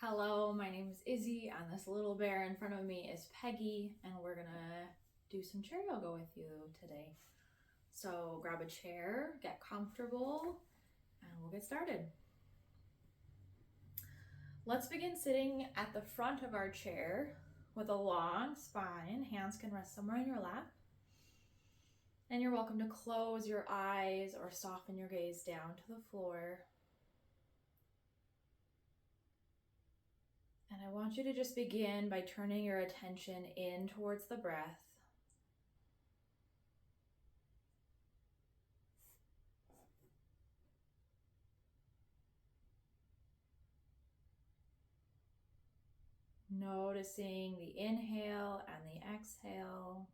Hello, my name is Izzy, and this little bear in front of me is Peggy, and we're gonna do some chair yoga with you today. So grab a chair, get comfortable, and we'll get started. Let's begin sitting at the front of our chair with a long spine. Hands can rest somewhere in your lap. And you're welcome to close your eyes or soften your gaze down to the floor. And I want you to just begin by turning your attention in towards the breath. Noticing the inhale and the exhale.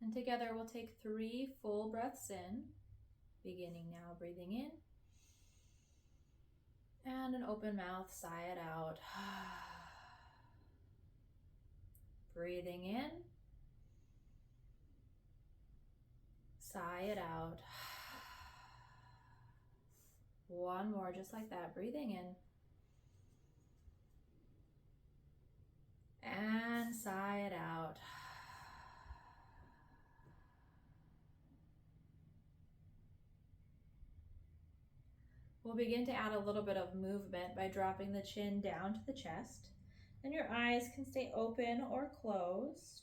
And together we'll take 3 full breaths in, beginning now, breathing in. And an open mouth, sigh it out. Breathing in. Sigh it out. One more, just like that, breathing in. And sigh it out. We'll begin to add a little bit of movement by dropping the chin down to the chest. And your eyes can stay open or closed.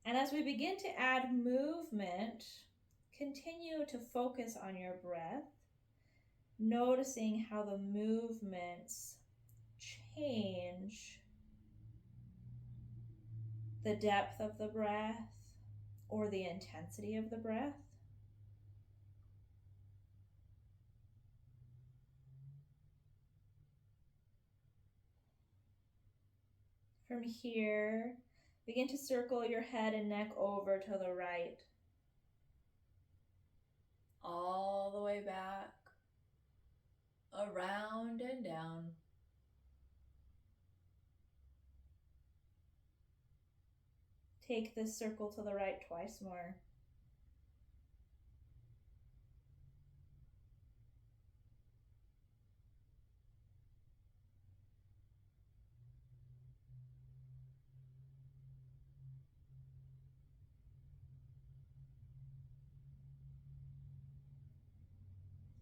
And as we begin to add movement, continue to focus on your breath, noticing how the movements change the depth of the breath or the intensity of the breath. From here, begin to circle your head and neck over to the right, all the way back, around and down. Take this circle to the right twice more.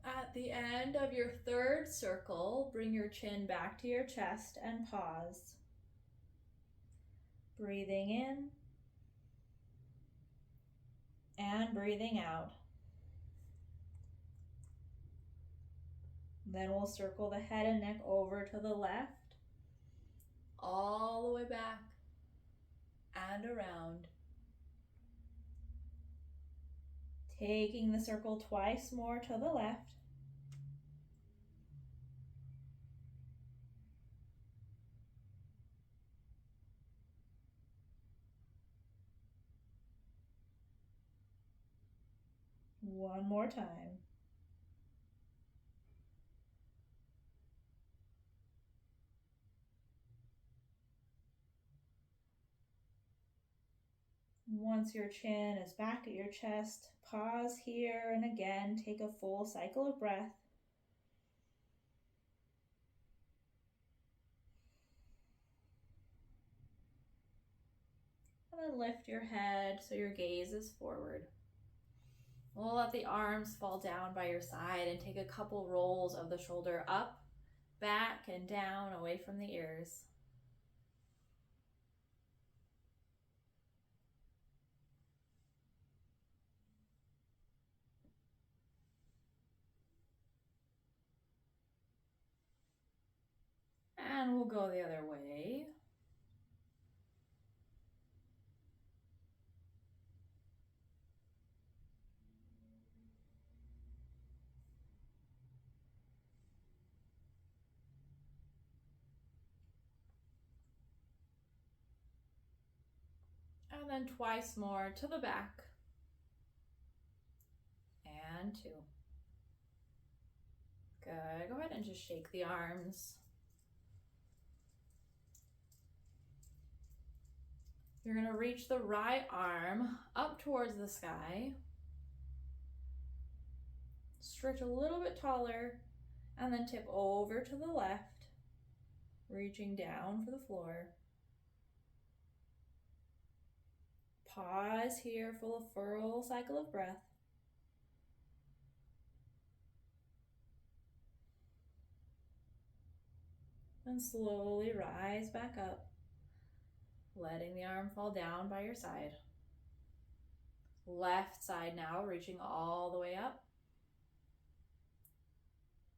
At the end of your third circle, bring your chin back to your chest and pause. Breathing in and breathing out. Then we'll circle the head and neck over to the left, all the way back and around. Taking the circle twice more to the left. One more time. Once your chin is back at your chest, pause here and again take a full cycle of breath. And then lift your head so your gaze is forward. We'll let the arms fall down by your side and take a couple rolls of the shoulder up, back, and down away from the ears. And we'll go the other way. And then twice more to the back. And 2. Good. Go ahead and just shake the arms. You're going to reach the right arm up towards the sky. Stretch a little bit taller and then tip over to the left, reaching down for the floor. Pause here for a full cycle of breath. And slowly rise back up, letting the arm fall down by your side. Left side now, reaching all the way up.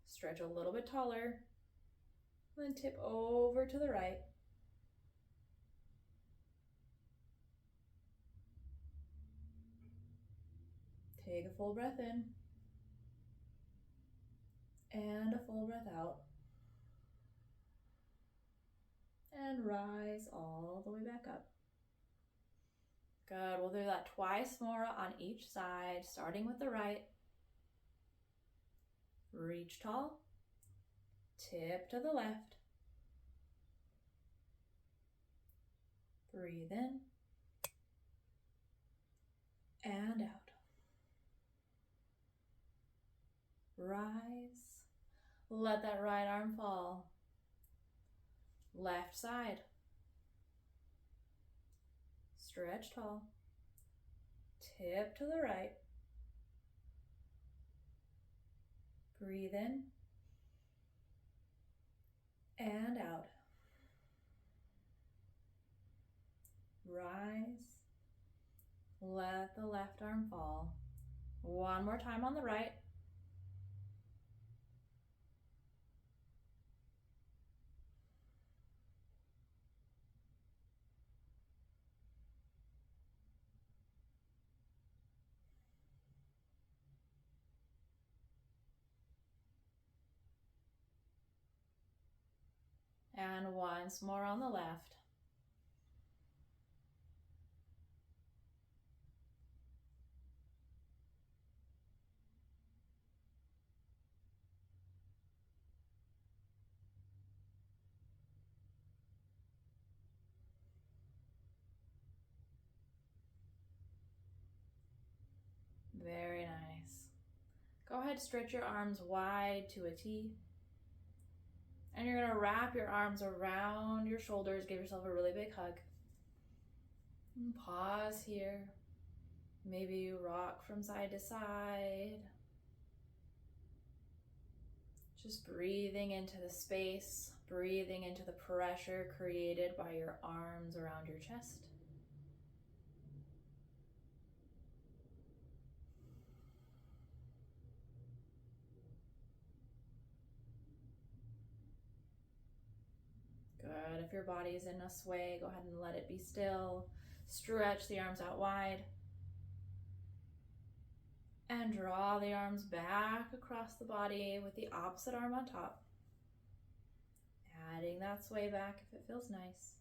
Stretch a little bit taller, then tip over to the right. Take a full breath in and a full breath out. And rise all the way back up. Good. We'll do that twice more on each side, starting with the right. Reach tall. Tip to the left. Breathe in and out. Rise. Let that right arm fall. Left side. Stretch tall. Tip to the right. Breathe in and out. Rise. Let the left arm fall. One more time on the right. And once more on the left. Very nice. Go ahead, stretch your arms wide to a T. And you're going to wrap your arms around your shoulders. Give yourself a really big hug. And pause here. Maybe you rock from side to side. Just breathing into the space, breathing into the pressure created by your arms around your chest. Good. If your body's in a sway, go ahead and let it be still. Stretch the arms out wide. And draw the arms back across the body with the opposite arm on top. Adding that sway back if it feels nice.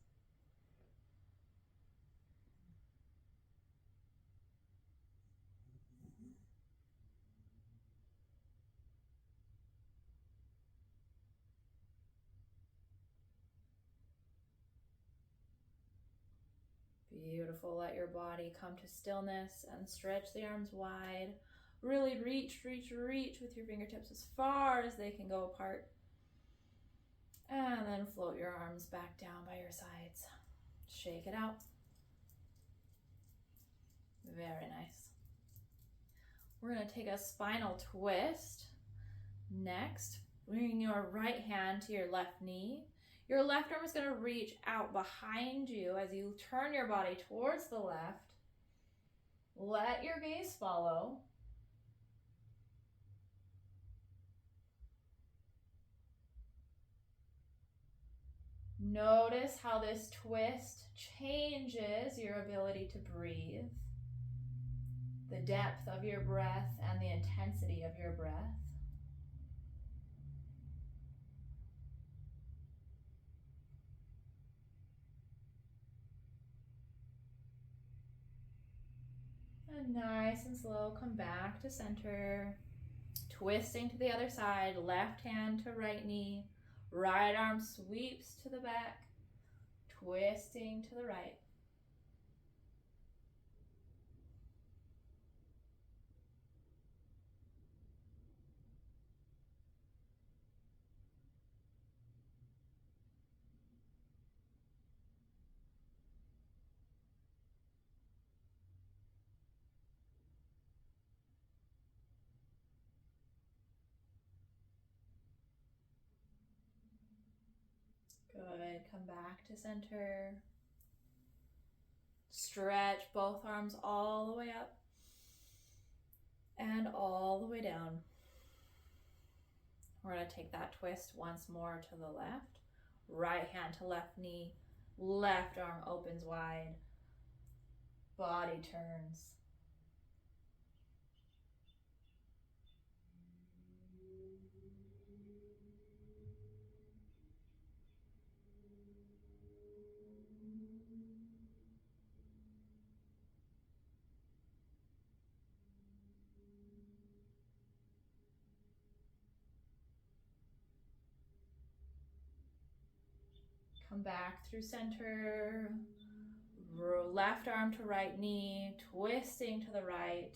Beautiful. Let your body come to stillness and stretch the arms wide. Really reach, reach, reach with your fingertips as far as they can go apart. And then float your arms back down by your sides. Shake it out. Very nice. We're going to take a spinal twist. Next, bring your right hand to your left knee. Your left arm is going to reach out behind you as you turn your body towards the left. Let your gaze follow. Notice how this twist changes your ability to breathe, the depth of your breath and the intensity of your breath. And nice and slow, come back to center. Twisting to the other side, left hand to right knee. Right arm sweeps to the back, twisting to the right. come back to center. Stretch both arms all the way up and all the way down. We're going to take that twist once more to the left. Right hand to left knee. Left arm opens wide. Body turns. Come back through center. Left arm to right knee, twisting to the right.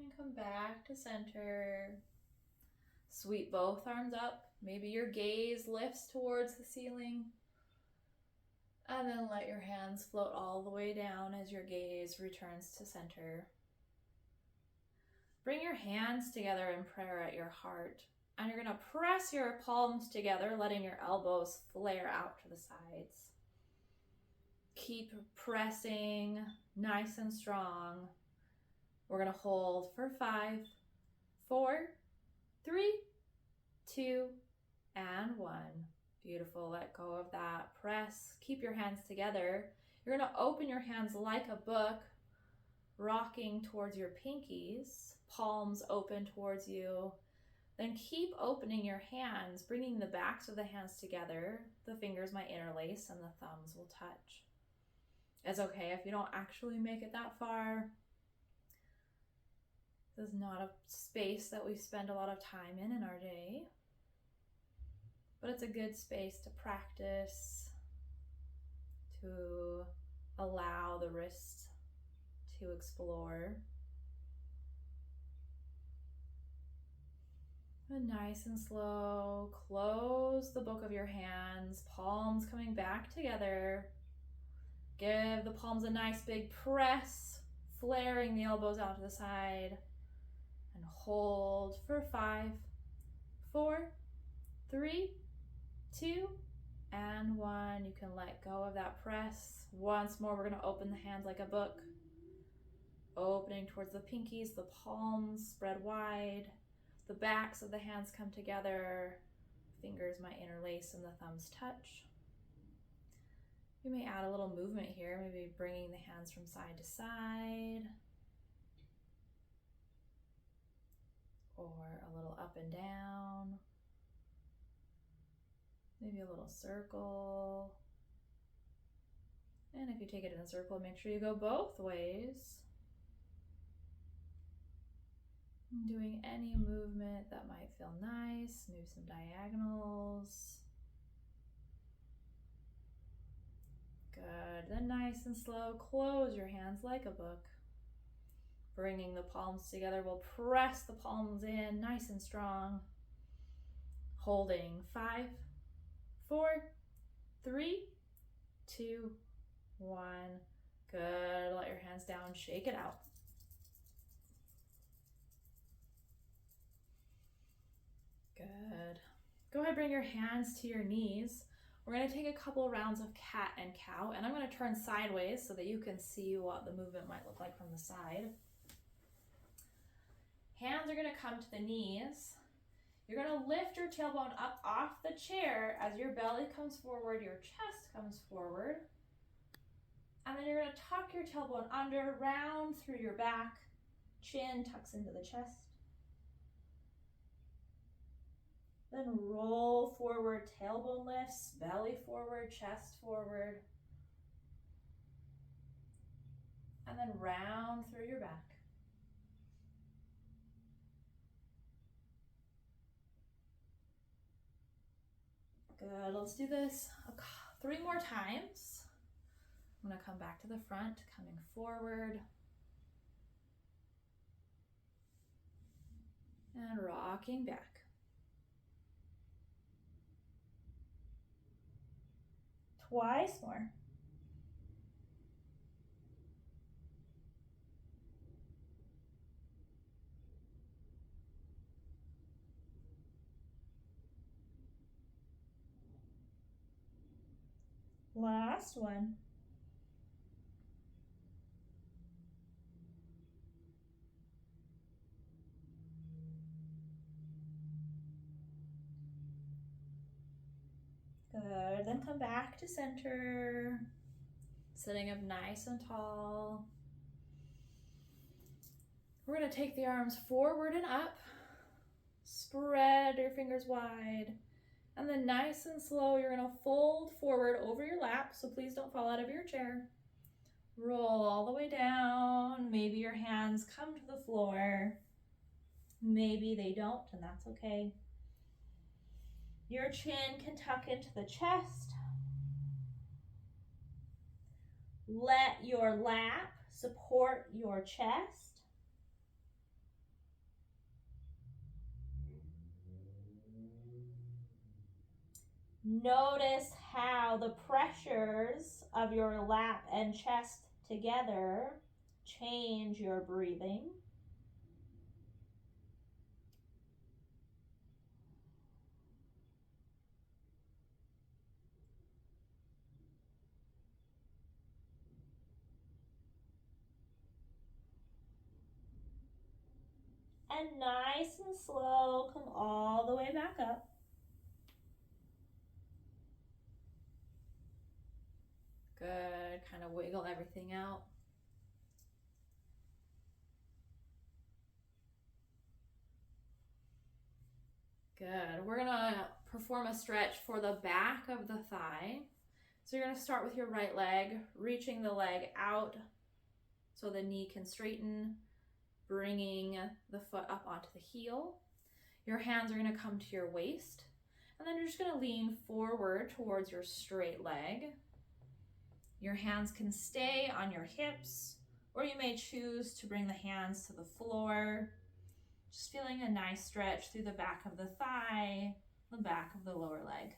And come back to center. Sweep both arms up. Maybe your gaze lifts towards the ceiling. And then let your hands float all the way down as your gaze returns to center. Bring your hands together in prayer at your heart. And you're going to press your palms together, letting your elbows flare out to the sides. Keep pressing nice and strong. We're going to hold for 5, 4, 3, 2, and 1. Beautiful. Let go of that. Press. Keep your hands together. You're going to open your hands like a book, rocking towards your pinkies, palms open towards you. Then keep opening your hands, bringing the backs of the hands together. The fingers might interlace and the thumbs will touch. It's okay if you don't actually make it that far. This is not a space that we spend a lot of time in our day, but it's a good space to practice, to allow the wrists to explore. And nice and slow, close the book of your hands, palms coming back together. Give the palms a nice big press, flaring the elbows out to the side. And hold for 5, 4, 3, 2, and 1. You can let go of that press. Once more, we're going to open the hands like a book. Opening towards the pinkies, the palms spread wide. The backs of the hands come together. Fingers might interlace and the thumbs touch. You may add a little movement here, maybe bringing the hands from side to side. Or a little up and down. Maybe a little circle. And if you take it in a circle, make sure you go both ways. Doing any movement that might feel nice. Maybe some diagonals. Good. Then nice and slow, close your hands like a book. Bringing the palms together, we'll press the palms in nice and strong. Holding 5, 4, 3, 2, 1. Good. Let your hands down, shake it out. Good. Go ahead, bring your hands to your knees. We're going to take a couple rounds of cat and cow, and I'm going to turn sideways so that you can see what the movement might look like from the side. Hands are going to come to the knees. You're going to lift your tailbone up off the chair as your belly comes forward, your chest comes forward. And then you're going to tuck your tailbone under, round through your back, chin tucks into the chest. Then roll forward, tailbone lifts, belly forward, chest forward. And then round through your back. Good, let's do this 3 more times. I'm gonna come back to the front, coming forward. And rocking back. Twice more. Last one. Good, then come back to center. Sitting up nice and tall. We're gonna take the arms forward and up. Spread your fingers wide. And then nice and slow, you're gonna fold forward over your lap, so please don't fall out of your chair. Roll all the way down. Maybe your hands come to the floor. Maybe they don't, and that's okay. Your chin can tuck into the chest. Let your lap support your chest. Notice how the pressures of your lap and chest together change your breathing. And nice and slow, come all the way back up. Good, kind of wiggle everything out. Good, we're gonna perform a stretch for the back of the thigh. So you're gonna start with your right leg, reaching the leg out so the knee can straighten, bringing the foot up onto the heel. Your hands are gonna come to your waist, and then you're just gonna lean forward towards your straight leg. Your hands can stay on your hips, or you may choose to bring the hands to the floor. Just feeling a nice stretch through the back of the thigh, the back of the lower leg.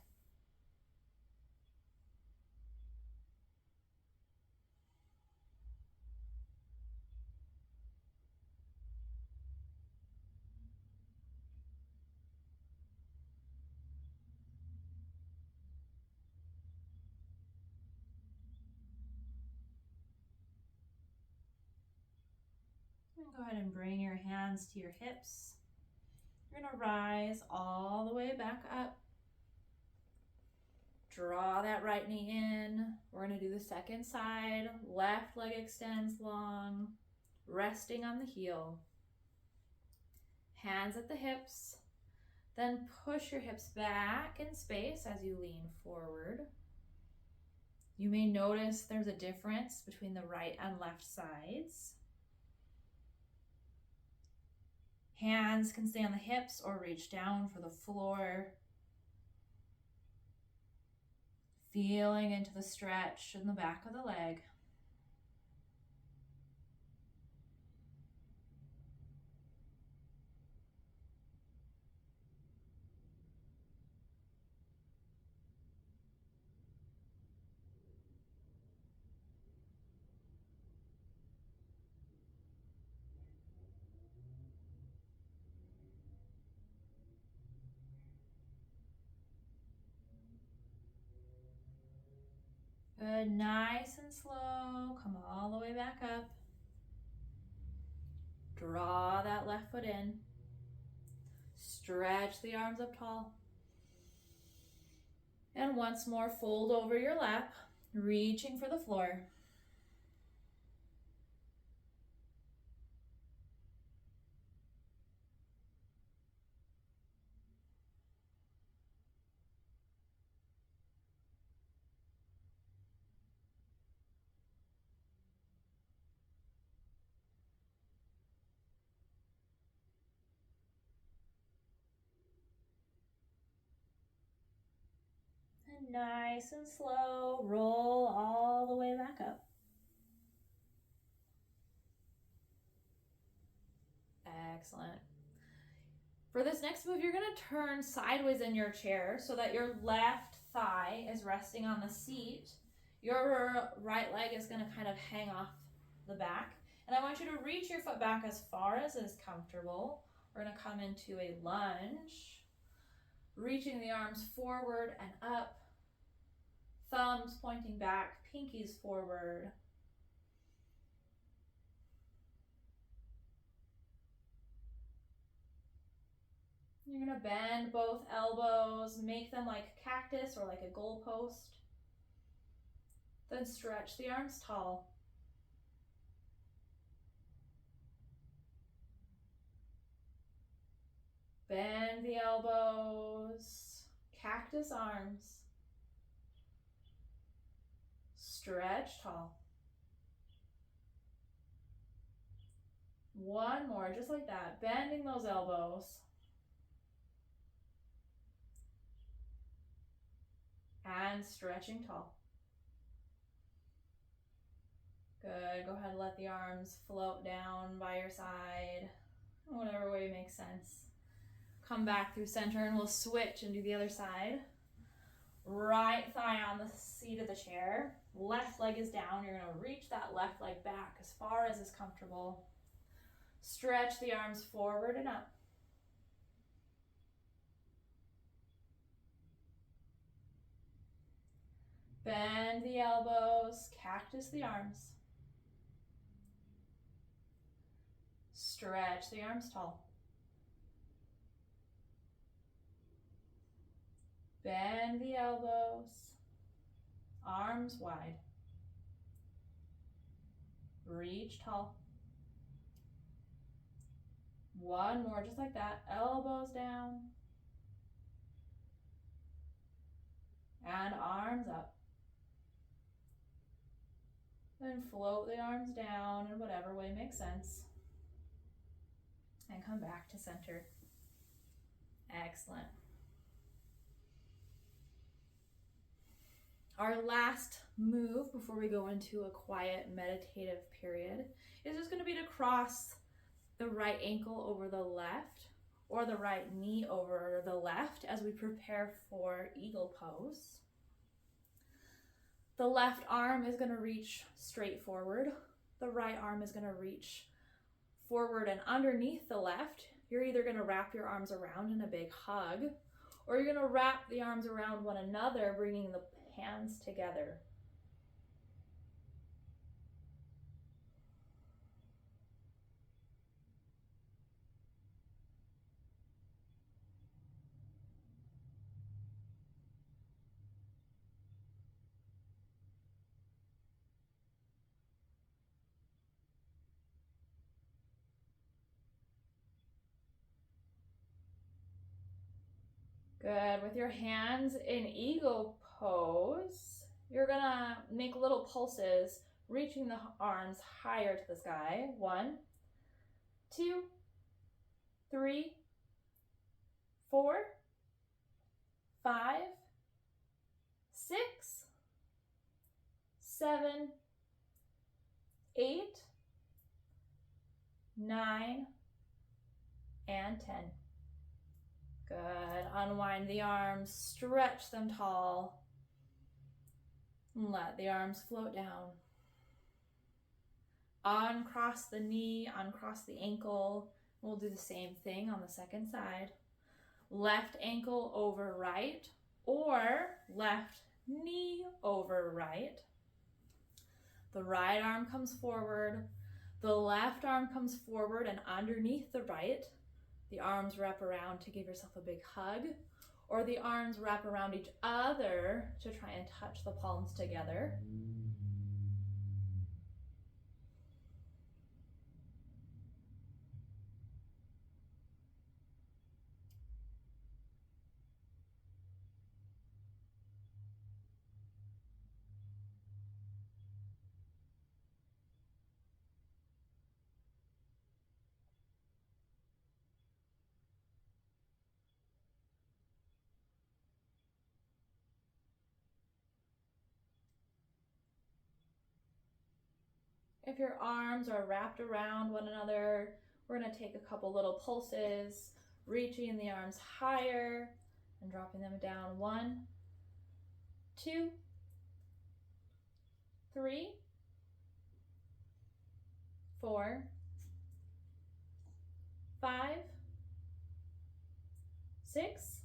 And go ahead and bring your hands to your hips. You're gonna rise all the way back up. Draw that right knee in. We're gonna do the second side. Left leg extends long, resting on the heel. Hands at the hips. Then push your hips back in space as you lean forward. You may notice there's a difference between the right and left sides. Hands can stay on the hips or reach down for the floor. Feeling into the stretch in the back of the leg. Good, nice and slow. Come all the way back up. Draw that left foot in. Stretch the arms up tall. And once more, fold over your lap, reaching for the floor. Nice and slow, roll all the way back up. Excellent. For this next move, you're gonna turn sideways in your chair so that your left thigh is resting on the seat. Your right leg is gonna kind of hang off the back. And I want you to reach your foot back as far as is comfortable. We're gonna come into a lunge, reaching the arms forward and up, thumbs pointing back, pinkies forward. You're gonna bend both elbows, make them like a cactus or like a goalpost. Then stretch the arms tall. Bend the elbows, cactus arms. Stretch tall. One more, just like that, bending those elbows. And stretching tall. Good, go ahead and let the arms float down by your side, whatever way makes sense. Come back through center and we'll switch and do the other side. Right thigh on the seat of the chair, left leg is down. You're gonna reach that left leg back as far as is comfortable. Stretch the arms forward and up. Bend the elbows, cactus the arms. Stretch the arms tall. Bend the elbows, arms wide. Reach tall. One more, just like that, elbows down. And arms up. Then float the arms down in whatever way makes sense. And come back to center. Excellent. Our last move before we go into a quiet meditative period is just going to be to cross the right ankle over the left or the right knee over the left as we prepare for eagle pose. The left arm is going to reach straight forward. The right arm is going to reach forward and underneath the left. You're either going to wrap your arms around in a big hug, or you're going to wrap the arms around one another, bringing the hands together. Good. With your hands in eagle pose, you're gonna make little pulses, reaching the arms higher to the sky. 1, 2, 3, 4, 5, 6, 7, 8, 9, and 10. Good. Unwind the arms, stretch them tall. Let the arms float down. Uncross the knee, uncross the ankle. We'll do the same thing on the second side. Left ankle over right, or left knee over right. The right arm comes forward. The left arm comes forward and underneath the right. The arms wrap around to give yourself a big hug, or the arms wrap around each other to try and touch the palms together. If your arms are wrapped around one another, we're going to take a couple little pulses, reaching the arms higher and dropping them down. 1, 2, 3, 4, 5, 6,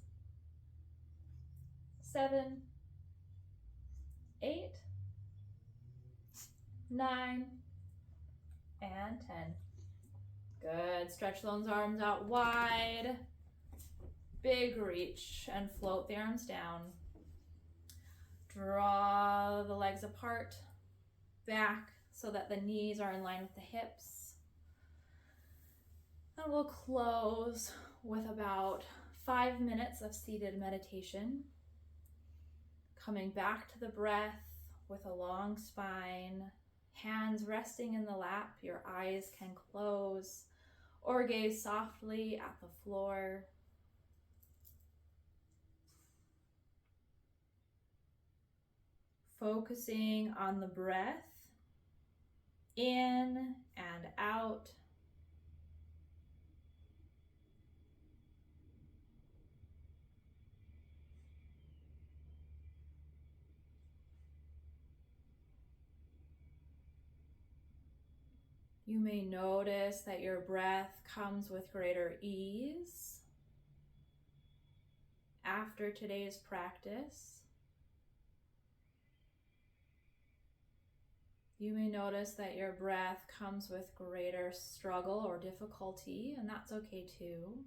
7, 8, 9, and 10. Good. Stretch those arms out wide. Big reach and float the arms down. Draw the legs apart, back, so that the knees are in line with the hips. And we'll close with about 5 minutes of seated meditation. Coming back to the breath with a long spine, hands resting in the lap. Your eyes can close or gaze softly at the floor. Focusing on the breath in and out. You may notice that your breath comes with greater ease after today's practice. You may notice that your breath comes with greater struggle or difficulty, and that's okay too.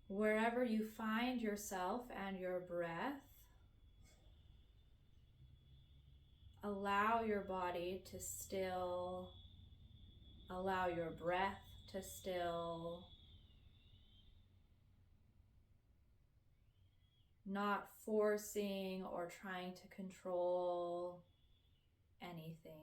Wherever you find yourself and your breath, allow your body to still, allow your breath to still, not forcing or trying to control anything.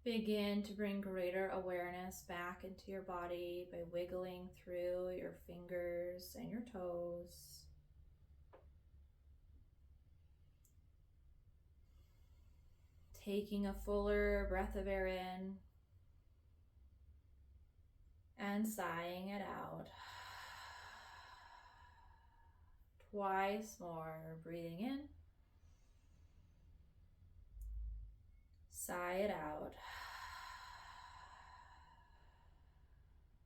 Begin to bring greater awareness back into your body by wiggling through your fingers and your toes. Taking a fuller breath of air in and sighing it out. Twice more, breathing in. Sigh it out.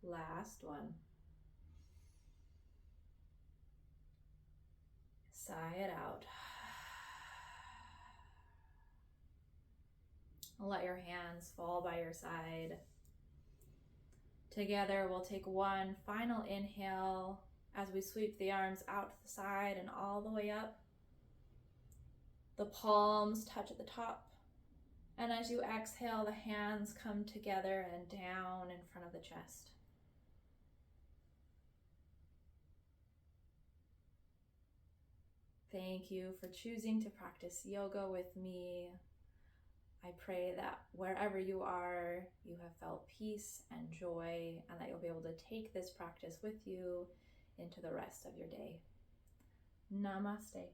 Last one. Sigh it out. Let your hands fall by your side. Together, we'll take one final inhale as we sweep the arms out to the side and all the way up. The palms touch at the top. And as you exhale, the hands come together and down in front of the chest. Thank you for choosing to practice yoga with me. I pray that wherever you are, you have felt peace and joy, and that you'll be able to take this practice with you into the rest of your day. Namaste.